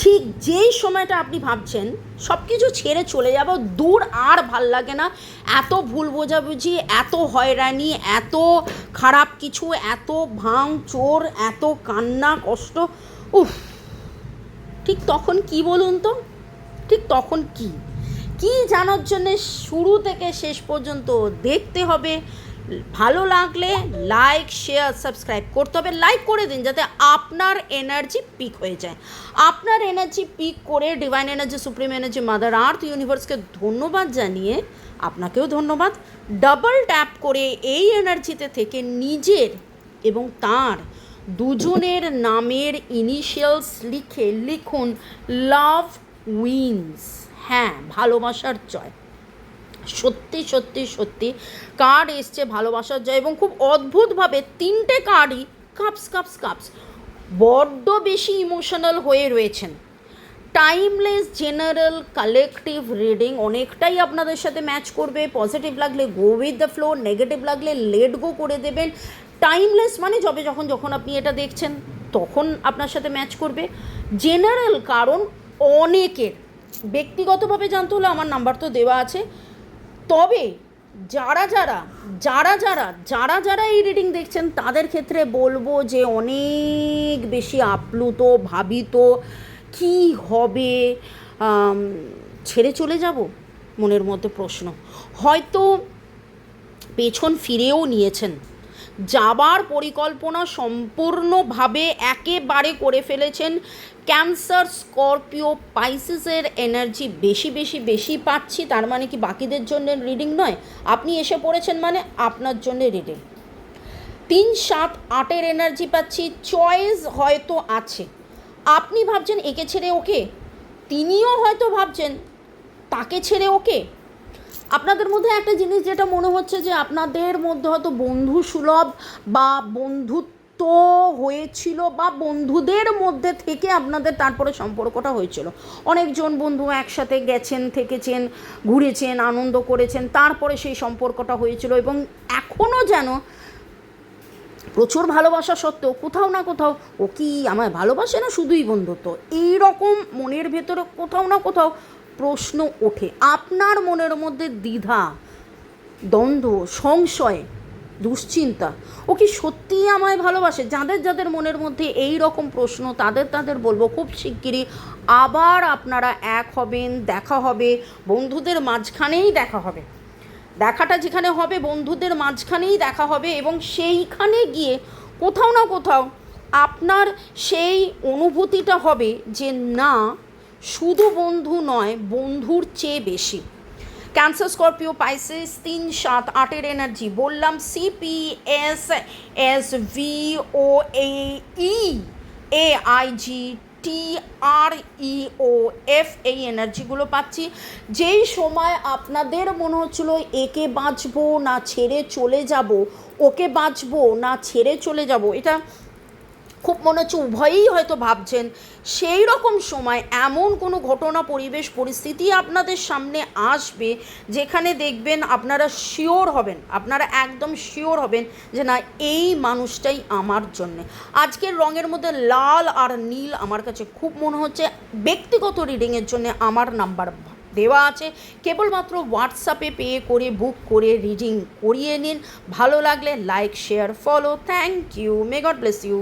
ঠিক যেই সময়টা আপনি ভাবছেন সব কিছু ছেড়ে চলে যাব, দূর আর ভাল লাগে না, এত ভুল বোঝাবুঝি, এত হয়রানি, এত খারাপ কিছু, এত ভাঙচোর, এত কান্না কষ্ট, উফ, ঠিক তখন কি বলুন তো, ঠিক তখন কি জানার জন্যে শুরু থেকে শেষ পর্যন্ত দেখতে হবে। ভালো লাগলে লাইক শেয়ার সাবস্ক্রাইব করতে হবে। লাইক করে দিন যাতে আপনার এনার্জি পিক হয়ে যায়। আপনার এনার্জি পিক করে divine energy, supreme energy, mother earth ইউনিভার্সকে ধন্যবাদ জানিয়ে আপনাকেও ধন্যবাদ। ডাবল ট্যাপ করে এই এনার্জিতে থেকে নিজের এবং তার দুজনের নামের ইনিশিয়ালস লিখুন লাভ উইন্স। হ্যাঁ, ভালোবাসার জয়। সত্যি সত্যি সত্যি কার্ড এসছে ভালোবাসার জয়, এবং খুব অদ্ভুতভাবে তিনটে কার্ডই কাপস। বড্ড বেশি ইমোশনাল হয়ে রয়েছেন। টাইমলেস জেনারেল কালেকটিভ রিডিং অনেকটাই আপনাদের সাথে ম্যাচ করবে। পজিটিভ লাগলে go with the flow, negative লাগলে লেট গো করে দেবেন। টাইমলেস মানে যখন আপনি এটা দেখছেন তখন আপনার সাথে ম্যাচ করবে। জেনারেল কারণ অনেকের ব্যক্তিগতভাবে জানতে হলে আমার নাম্বার তো দেওয়া আছে। তবে যারা এই রিডিং দেখছেন তাদের ক্ষেত্রে বলবো যে অনেক বেশি আপ্লুত, ভাবিত, কি হবে, ছেড়ে চলে যাব, মনের মধ্যে প্রশ্ন। হয়তো পেছন ফিরেও নিয়েছেন, যাবার পরিকল্পনা সম্পূর্ণভাবে একেবারে করে ফেলেছেন। ক্যান্সার, স্করপিও, পাইসিসের এনার্জি বেশি পাচ্ছি। তার মানে কি বাকিদের জন্য রিডিং নয়, আপনি এসে পড়েছেন মানে আপনার জন্য রিডিং। 3, 7, 8-এর এনার্জি পাচ্ছি। চয়েস হয়তো আছে, আপনি ভাবছেন একে ছেড়ে ওকে, তিনিও হয়তো ভাবছেন তাকে ছেড়ে ওকে। আপনাদের মধ্যে একটা জিনিস যেটা মনে হচ্ছে যে আপনাদের মধ্যে হয়তো বন্ধু সুলভ বা বন্ধুত্ব হয়েছিল, বা বন্ধুদের মধ্যে থেকে আপনাদের তারপরে সম্পর্কটা হয়েছিল। অনেকজন বন্ধু একসাথে গেছেন, থেকেছেন, ঘুরেছেন, আনন্দ করেছেন, তারপরে সেই সম্পর্কটা হয়েছিল, এবং এখনও যেন প্রচুর ভালোবাসা সত্ত্বেও কোথাও না কোথাও ও কি আমায় ভালোবাসে না, শুধুই বন্ধুত্ব, এই রকম মনের ভেতরে কোথাও না কোথাও প্রশ্ন ওঠে। আপনার মনের মধ্যে দ্বিধা, দ্বন্দ্ব, সংশয়, দুশ্চিন্তা, ও কি সত্যিই আমায় ভালোবাসে? যাদের মনের মধ্যে এই রকম প্রশ্ন, তাদের বলবো খুব শিগগিরই আবার আপনারা এক হবেন, দেখা হবে, বন্ধুদের মাঝখানেই দেখা হবে। দেখাটা যেখানে হবে বন্ধুদের মাঝখানেই দেখা হবে, এবং সেইখানে গিয়ে কোথাও না কোথাও আপনার সেই অনুভূতিটা হবে যে না, শুধু বন্ধু নয়, বন্ধুর চেয়ে বেশি। ক্যান্সার, স্করপিও, পাইসিস, 3, 7, 8-এর এনার্জি বললাম। CPSSVOAEAIGTREOF এই এনার্জিগুলো পাচ্ছি। যেই সময় আপনাদের মনে হচ্ছিল একে বাঁচবো না ছেড়ে চলে যাব, ওকে বাঁচবো না ছেড়ে চলে যাব, এটা খুব মনে হচ্ছে উভয়েই হয়তো ভাবছেন, সেই রকম সময় এমন কোনো ঘটনা, পরিবেশ, পরিস্থিতি আপনাদের সামনে আসবে যেখানে দেখবেন আপনারা শিওর হবেন, আপনারা একদম শিওর হবেন যে না, এই মানুষটাই আমার জন্যে। আজকের রঙের মধ্যে লাল আর নীল আমার কাছে খুব মনে হচ্ছে। ব্যক্তিগত রিডিংয়ের জন্য আমার নাম্বার দেওয়া আছে, কেবলমাত্র হোয়াটসঅ্যাপে পে করে বুক করে রিডিং করিয়ে নিন। ভালো লাগলে like share follow. Thank you, may God bless you.